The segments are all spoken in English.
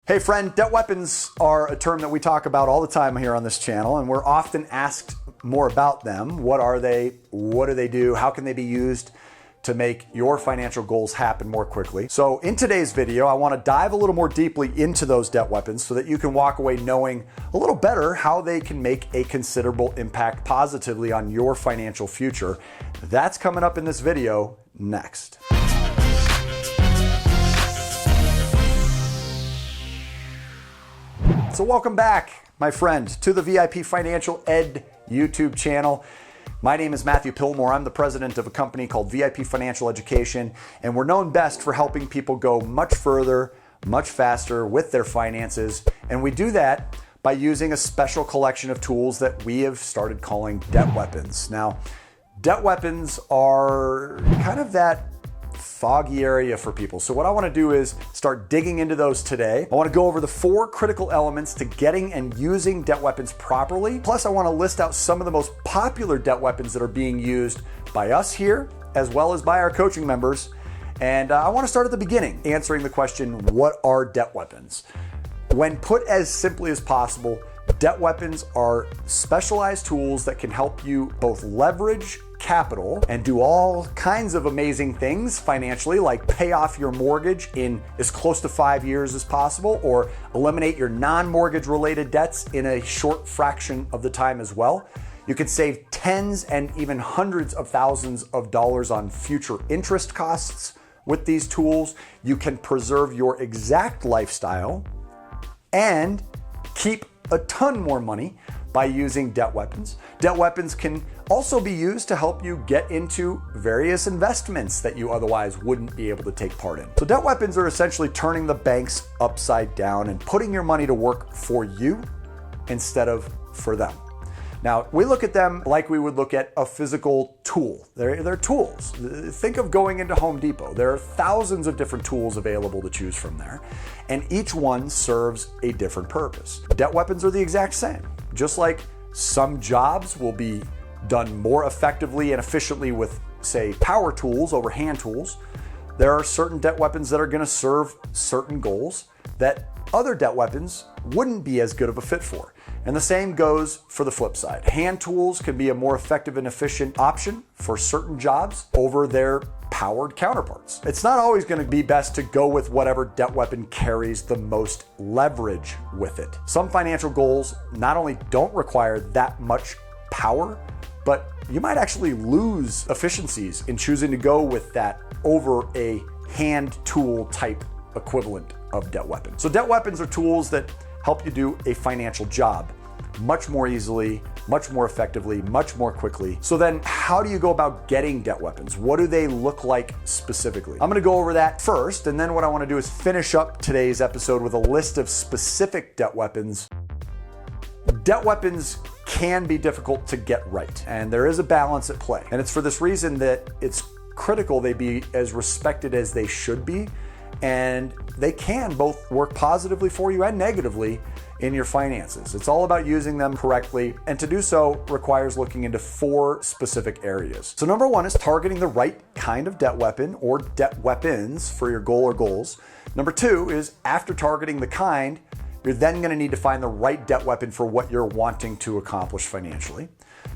Hey friend, debt weapons are a term that we talk about all the time here on this channel, and we're often asked more about them. What are they? What do they do? How can they be used to make your financial goals happen more quickly? So in today's video, I want to dive a little more deeply into those debt weapons so that you can walk away knowing a little better how they can make a considerable impact positively on your financial future. That's coming up in this video next. So welcome back, my friend, to the VIP Financial Ed YouTube channel. My name is Matthew Pillmore. I'm the president of a company called VIP Financial Education, and we're known best for helping people go much further, much faster with their finances. And we do that by using a special collection of tools that we have started calling debt weapons. Now, debt weapons are kind of that foggy area for people. So what I want to do is start digging into those today. I want to go over the 4 critical elements to getting and using debt weapons properly. Plus, I want to list out some of the most popular debt weapons that are being used by us here, as well as by our coaching members. And I want to start at the beginning, answering the question, what are debt weapons? When put as simply as possible, debt weapons are specialized tools that can help you both leverage capital and do all kinds of amazing things financially, like pay off your mortgage in as close to 5 years as possible, or eliminate your non-mortgage related debts in a short fraction of the time as well. You can save tens and even hundreds of thousands of dollars on future interest costs with these tools. You can preserve your exact lifestyle and keep a ton more money by using debt weapons. Debt weapons can also be used to help you get into various investments that you otherwise wouldn't be able to take part in. So debt weapons are essentially turning the banks upside down and putting your money to work for you instead of for them. Now, we look at them like we would look at a physical tool. They're tools. Think of going into Home Depot. There are thousands of different tools available to choose from there, and each one serves a different purpose. Debt weapons are the exact same. Just like some jobs will be done more effectively and efficiently with, say, power tools over hand tools, there are certain debt weapons that are going to serve certain goals that other debt weapons wouldn't be as good of a fit for. And the same goes for the flip side. Hand tools can be a more effective and efficient option for certain jobs over their powered counterparts. It's not always going to be best to go with whatever debt weapon carries the most leverage with it. Some financial goals not only don't require that much power, but you might actually lose efficiencies in choosing to go with that over a hand tool type equivalent of debt weapon. So debt weapons are tools that help you do a financial job much more easily, much more effectively, much more quickly. So then how do you go about getting debt weapons? What do they look like specifically? I'm gonna go over that first, and then what I wanna do is finish up today's episode with a list of specific debt weapons. Debt weapons can be difficult to get right, and there is a balance at play. And it's for this reason that it's critical they be as respected as they should be, and they can both work positively for you and negatively in your finances. It's all about using them correctly, and to do so requires looking into 4 specific areas. So number 1 is targeting the right kind of debt weapon or debt weapons for your goal or goals. Number 2 is, after targeting the kind, you're then going to need to find the right debt weapon for what you're wanting to accomplish financially.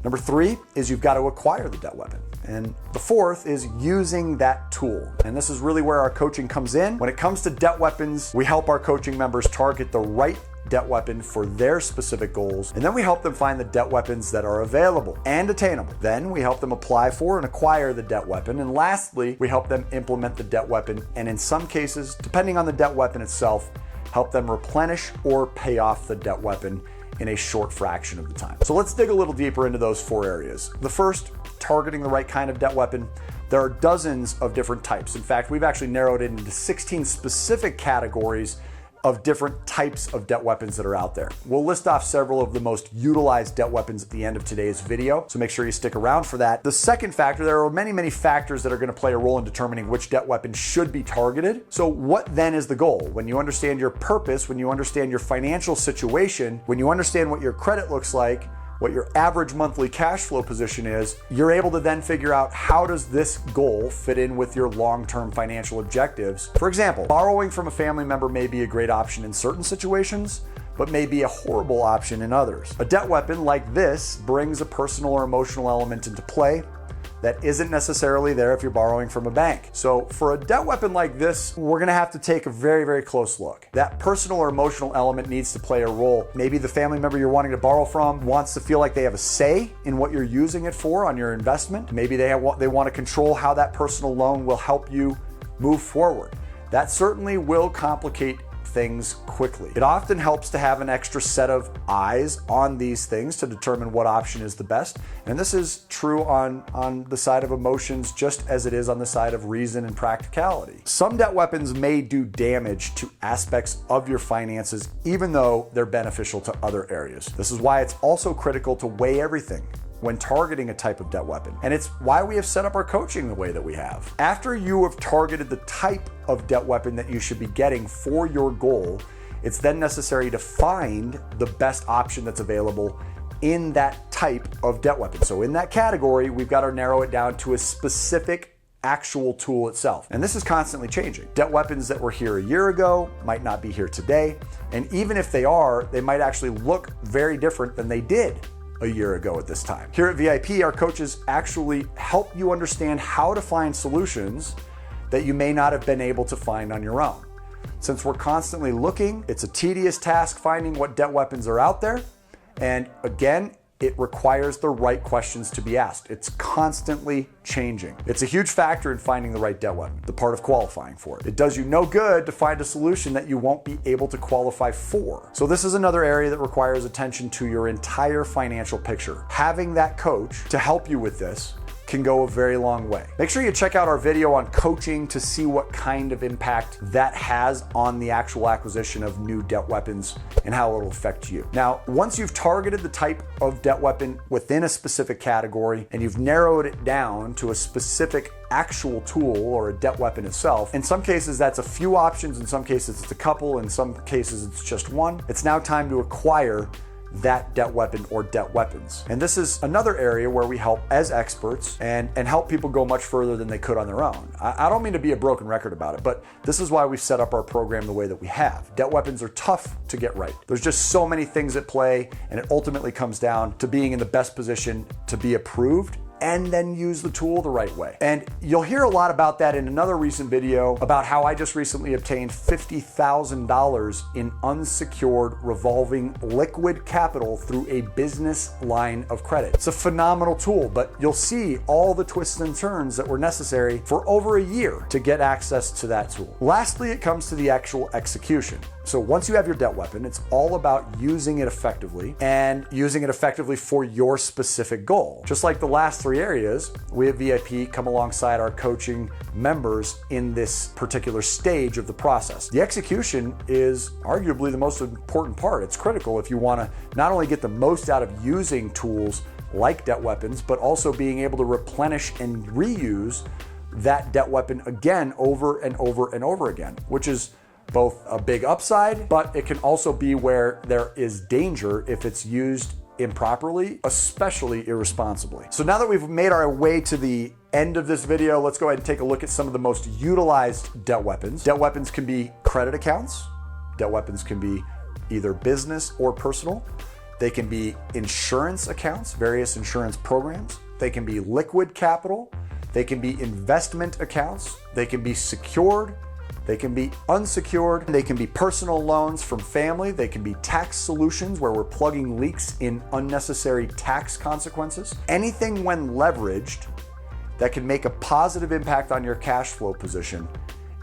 Number 3 is you've got to acquire the debt weapon. And the 4th is using that tool. And this is really where our coaching comes in. When it comes to debt weapons, we help our coaching members target the right debt weapon for their specific goals, and then we help them find the debt weapons that are available and attainable. Then we help them apply for and acquire the debt weapon, and lastly, we help them implement the debt weapon, and in some cases, depending on the debt weapon itself, help them replenish or pay off the debt weapon in a short fraction of the time. So let's dig a little deeper into those 4 areas. The first, targeting the right kind of debt weapon. There are dozens of different types. In fact, we've actually narrowed it into 16 specific categories of different types of debt weapons that are out there. We'll list off several of the most utilized debt weapons at the end of today's video, so make sure you stick around for that. The second factor, there are many factors that are going to play a role in determining which debt weapon should be targeted. So what then is the goal? When you understand your purpose, when you understand your financial situation, when you understand what your credit looks like, what your average monthly cash flow position is, you're able to then figure out how does this goal fit in with your long-term financial objectives. For example, borrowing from a family member may be a great option in certain situations, but may be a horrible option in others. A debt weapon like this brings a personal or emotional element into play that isn't necessarily there if you're borrowing from a bank. So for a debt weapon like this, we're gonna have to take a very, very close look. That personal or emotional element needs to play a role. Maybe the family member you're wanting to borrow from wants to feel like they have a say in what you're using it for on your investment. Maybe they want to control how that personal loan will help you move forward. That certainly will complicate things quickly. It often helps to have an extra set of eyes on these things to determine what option is the best. And this is true on the side of emotions just as it is on the side of reason and practicality. Some debt weapons may do damage to aspects of your finances, even though they're beneficial to other areas. This is why it's also critical to weigh everything when targeting a type of debt weapon. And it's why we have set up our coaching the way that we have. After you have targeted the type of debt weapon that you should be getting for your goal, it's then necessary to find the best option that's available in that type of debt weapon. So in that category, we've got to narrow it down to a specific actual tool itself. And this is constantly changing. Debt weapons that were here a year ago might not be here today. And even if they are, they might actually look very different than they did a year ago at this time. Here at VIP, our coaches actually help you understand how to find solutions that you may not have been able to find on your own. Since we're constantly looking, it's a tedious task finding what debt weapons are out there. And again, it requires the right questions to be asked. It's constantly changing. It's a huge factor in finding the right debt weapon, the part of qualifying for it. It does you no good to find a solution that you won't be able to qualify for. So this is another area that requires attention to your entire financial picture. Having that coach to help you with this can go a very long way. Make sure you check out our video on coaching to see what kind of impact that has on the actual acquisition of new debt weapons and how it'll affect you. Now, once you've targeted the type of debt weapon within a specific category and you've narrowed it down to a specific actual tool or a debt weapon itself, in some cases that's a few options, in some cases it's a couple, in some cases it's just one. It's now time to acquire that debt weapon or debt weapons. And this is another area where we help as experts and help people go much further than they could on their own. I don't mean to be a broken record about it, but this is why we've set up our program the way that we have. Debt weapons are tough to get right. There's just so many things at play, and it ultimately comes down to being in the best position to be approved and then use the tool the right way. And you'll hear a lot about that in another recent video about how I just recently obtained $50,000 in unsecured revolving liquid capital through a business line of credit. It's a phenomenal tool, but you'll see all the twists and turns that were necessary for over a year to get access to that tool. Lastly, it comes to the actual execution. So once you have your debt weapon, it's all about using it effectively and using it effectively for your specific goal. Just like the last three areas, we at VIP come alongside our coaching members in this particular stage of the process. The execution is arguably the most important part. It's critical if you want to not only get the most out of using tools like debt weapons, but also being able to replenish and reuse that debt weapon again over and over and over again, which is both a big upside, but it can also be where there is danger if it's used improperly, especially irresponsibly. So now that we've made our way to the end of this video, let's go ahead and take a look at some of the most utilized debt weapons. Debt weapons can be credit accounts. Debt weapons can be either business or personal. They can be insurance accounts, various insurance programs. They can be liquid capital. They can be investment accounts. They can be secured. They can be unsecured. They can be personal loans from family. They can be tax solutions where we're plugging leaks in unnecessary tax consequences. Anything when leveraged that can make a positive impact on your cash flow position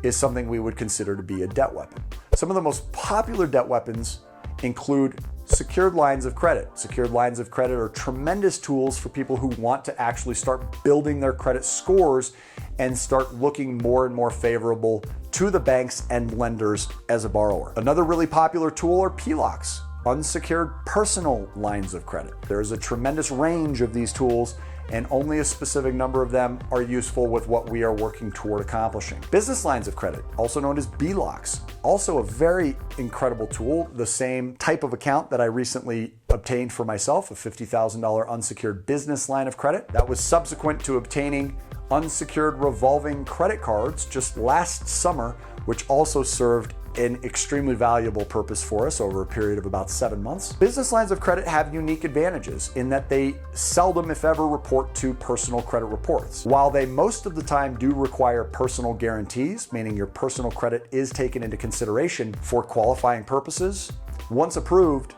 is something we would consider to be a debt weapon. Some of the most popular debt weapons include secured lines of credit. Secured lines of credit are tremendous tools for people who want to actually start building their credit scores and start looking more and more favorable to the banks and lenders as a borrower. Another really popular tool are HELOCs, unsecured personal lines of credit. There's a tremendous range of these tools, and only a specific number of them are useful with what we are working toward accomplishing. Business lines of credit, also known as BLOCs, also a very incredible tool, the same type of account that I recently obtained for myself, a $50,000 unsecured business line of credit. That was subsequent to obtaining unsecured revolving credit cards just last summer, which also served an extremely valuable purpose for us over a period of about 7 months. Business lines of credit have unique advantages in that they seldom, if ever, report to personal credit reports. While they most of the time do require personal guarantees, meaning your personal credit is taken into consideration for qualifying purposes, once approved,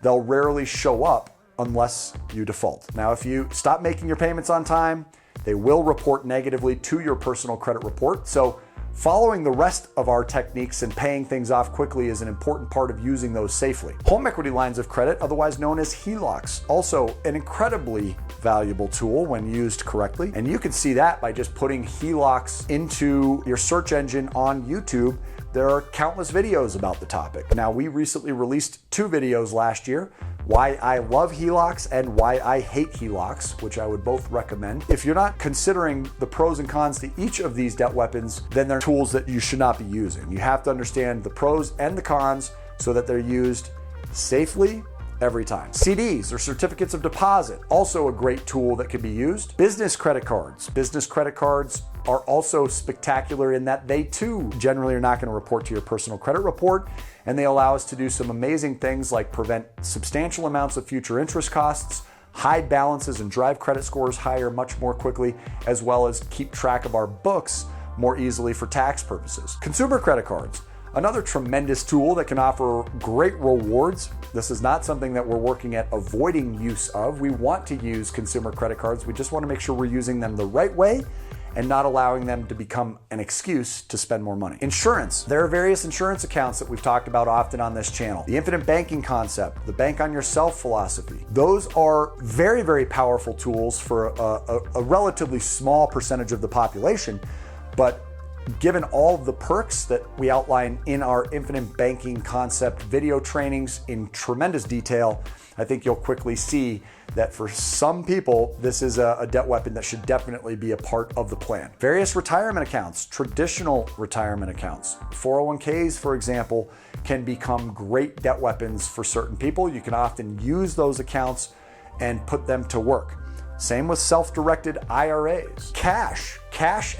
they'll rarely show up unless you default. Now, if you stop making your payments on time, they will report negatively to your personal credit report. So following the rest of our techniques and paying things off quickly is an important part of using those safely. Home equity lines of credit, otherwise known as HELOCs, also an incredibly valuable tool when used correctly. And you can see that by just putting HELOCs into your search engine on YouTube. There are countless videos about the topic. Now, we recently released 2 videos last year, why I love HELOCs and why I hate HELOCs, which I would both recommend. If you're not considering the pros and cons to each of these debt weapons, then they're tools that you should not be using. You have to understand the pros and the cons so that they're used safely every time. CDs or certificates of deposit, also a great tool that can be used. Business credit cards. Business credit cards are also spectacular in that they too generally are not going to report to your personal credit report, and they allow us to do some amazing things like prevent substantial amounts of future interest costs, hide balances and drive credit scores higher much more quickly, as well as keep track of our books more easily for tax purposes. Consumer credit cards, another tremendous tool that can offer great rewards. This is not something that we're working at avoiding use of. We want to use consumer credit cards. We just want to make sure we're using them the right way and not allowing them to become an excuse to spend more money. Insurance. There are various insurance accounts that we've talked about often on this channel. The infinite banking concept, the bank on yourself philosophy. Those are very, very powerful tools for a relatively small percentage of the population, but given all of the perks that we outline in our infinite banking concept video trainings in tremendous detail, I think you'll quickly see that for some people, this is a debt weapon that should definitely be a part of the plan. Various retirement accounts, traditional retirement accounts, 401ks, for example, can become great debt weapons for certain people. You can often use those accounts and put them to work. Same with self-directed IRAs. Cash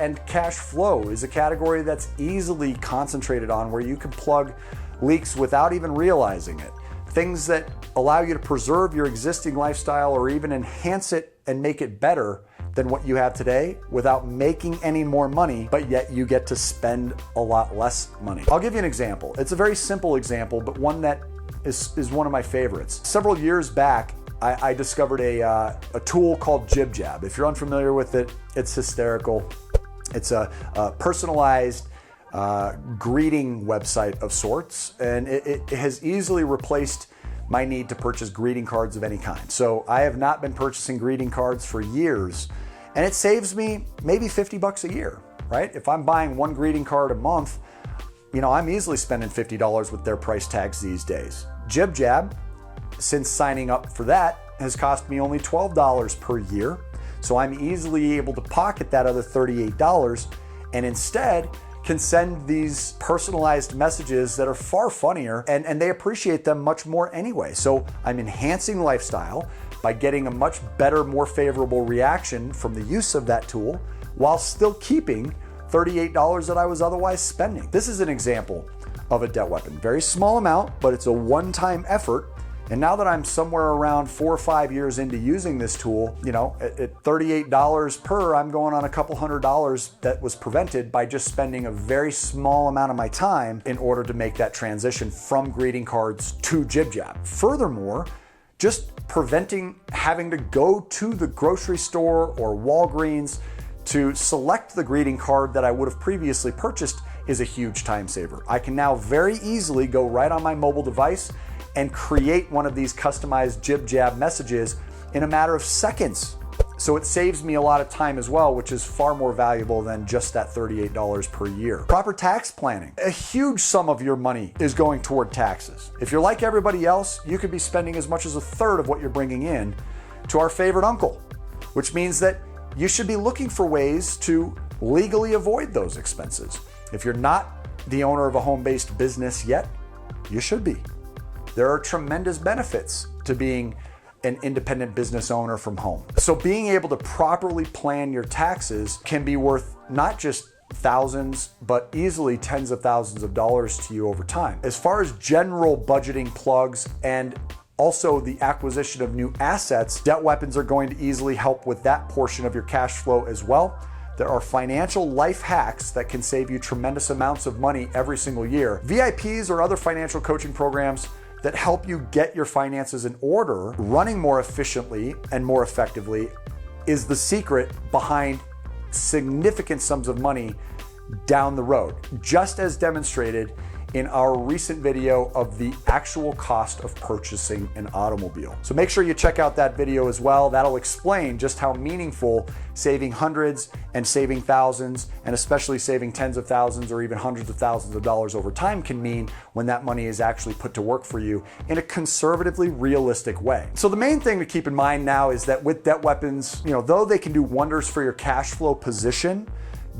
and cash flow is a category that's easily concentrated on where you can plug leaks without even realizing it. Things that allow you to preserve your existing lifestyle or even enhance it and make it better than what you have today without making any more money, but yet you get to spend a lot less money. I'll give you an example. It's a very simple example, but one that is one of my favorites. Several years back, I discovered a tool called JibJab. If you're unfamiliar with it, it's hysterical. It's a personalized greeting website of sorts, and it has easily replaced my need to purchase greeting cards of any kind. So I have not been purchasing greeting cards for years, and it saves me maybe $50 a year, right? If I'm buying one greeting card a month, I'm easily spending $50 with their price tags these days. JibJab, since signing up for that, has cost me only $12 per year. So I'm easily able to pocket that other $38 and instead can send these personalized messages that are far funnier and they appreciate them much more anyway. So I'm enhancing lifestyle by getting a much better, more favorable reaction from the use of that tool while still keeping $38 that I was otherwise spending. This is an example of a debt weapon. Very small amount, but it's a one-time effort. And now that I'm somewhere around 4 or 5 years into using this tool, at $38 per, I'm going on a couple $100 that was prevented by just spending a very small amount of my time in order to make that transition from greeting cards to JibJab. Furthermore, just preventing having to go to the grocery store or Walgreens to select the greeting card that I would have previously purchased is a huge time saver. I can now very easily go right on my mobile device and create one of these customized JibJab messages in a matter of seconds. So it saves me a lot of time as well, which is far more valuable than just that $38 per year. Proper tax planning. A huge sum of your money is going toward taxes. If you're like everybody else, you could be spending as much as a third of what you're bringing in to our favorite uncle, which means that you should be looking for ways to legally avoid those expenses. If you're not the owner of a home-based business yet, you should be. There are tremendous benefits to being an independent business owner from home. So being able to properly plan your taxes can be worth not just thousands, but easily tens of thousands of dollars to you over time. As far as general budgeting plugs and also the acquisition of new assets, debt weapons are going to easily help with that portion of your cash flow as well. There are financial life hacks that can save you tremendous amounts of money every single year. VIPs or other financial coaching programs that help you get your finances in order, running more efficiently and more effectively, is the secret behind significant sums of money down the road, just as demonstrated in our recent video of the actual cost of purchasing an automobile. So make sure you check out that video as well. That'll explain just how meaningful saving hundreds and saving thousands, and especially saving tens of thousands or even hundreds of thousands of dollars over time can mean when that money is actually put to work for you in a conservatively realistic way. So the main thing to keep in mind now is that with debt weapons, though they can do wonders for your cash flow position,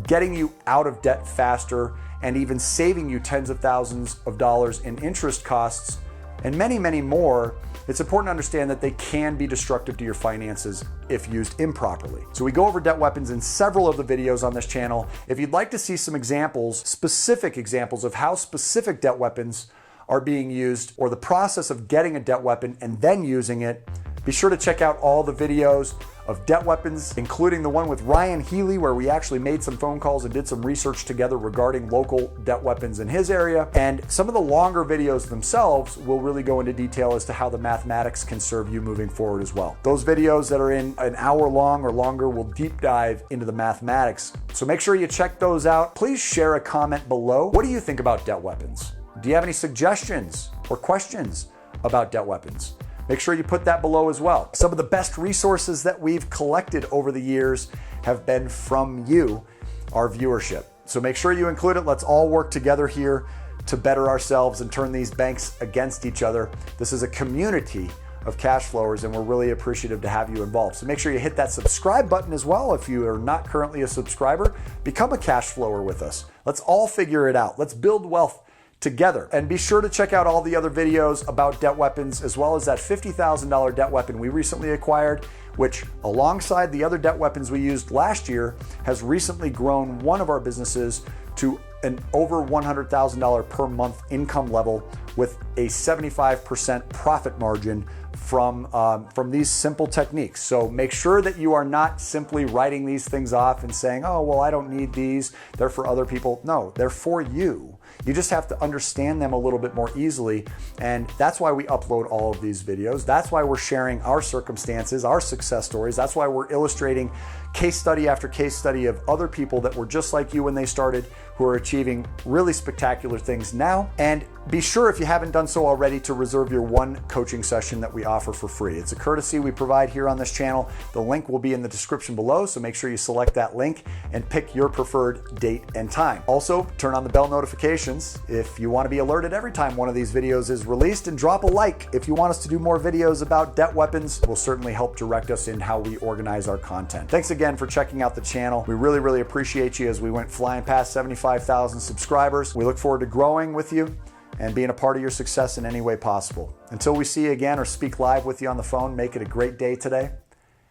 getting you out of debt faster and even saving you tens of thousands of dollars in interest costs and many, many more, it's important to understand that they can be destructive to your finances if used improperly. So we go over debt weapons in several of the videos on this channel. If you'd like to see some examples, specific examples of how specific debt weapons are being used, or the process of getting a debt weapon and then using it, be sure to check out all the videos of debt weapons, including the one with Ryan Healy, where we actually made some phone calls and did some research together regarding local debt weapons in his area. And some of the longer videos themselves will really go into detail as to how the mathematics can serve you moving forward as well. Those videos that are in an hour long or longer will deep dive into the mathematics. So make sure you check those out. Please share a comment below. What do you think about debt weapons? Do you have any suggestions or questions about debt weapons? Make sure you put that below as well. Some of the best resources that we've collected over the years have been from you, our viewership. So make sure you include it. Let's all work together here to better ourselves and turn these banks against each other. This is a community of cash flowers, and we're really appreciative to have you involved. So make sure you hit that subscribe button as well. If you are not currently a subscriber, become a cash flower with us. Let's all figure it out. Let's build wealth together. And be sure to check out all the other videos about debt weapons, as well as that $50,000 debt weapon we recently acquired, which alongside the other debt weapons we used last year has recently grown one of our businesses to an over $100,000 per month income level with a 75% profit margin from these simple techniques. So make sure that you are not simply writing these things off and saying, oh, well, I don't need these, they're for other people. No, they're for you. You just have to understand them a little bit more easily. And that's why we upload all of these videos. That's why we're sharing our circumstances, our success stories. That's why we're illustrating case study after case study of other people that were just like you when they started, who are achieving really spectacular things now. And be sure, if you haven't done so already, to reserve your one coaching session that we offer for free. It's a courtesy we provide here on this channel. The link will be in the description below, so make sure you select that link and pick your preferred date and time. Also, turn on the bell notifications if you want to be alerted every time one of these videos is released, and drop a like if you want us to do more videos about debt weapons. It will certainly help direct us in how we organize our content. Thanks again for checking out the channel. We really, really appreciate you as we went flying past 75,000 subscribers. We look forward to growing with you and being a part of your success in any way possible. Until we see you again or speak live with you on the phone, make it a great day today,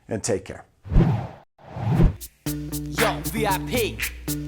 and take care. Yo, VIP.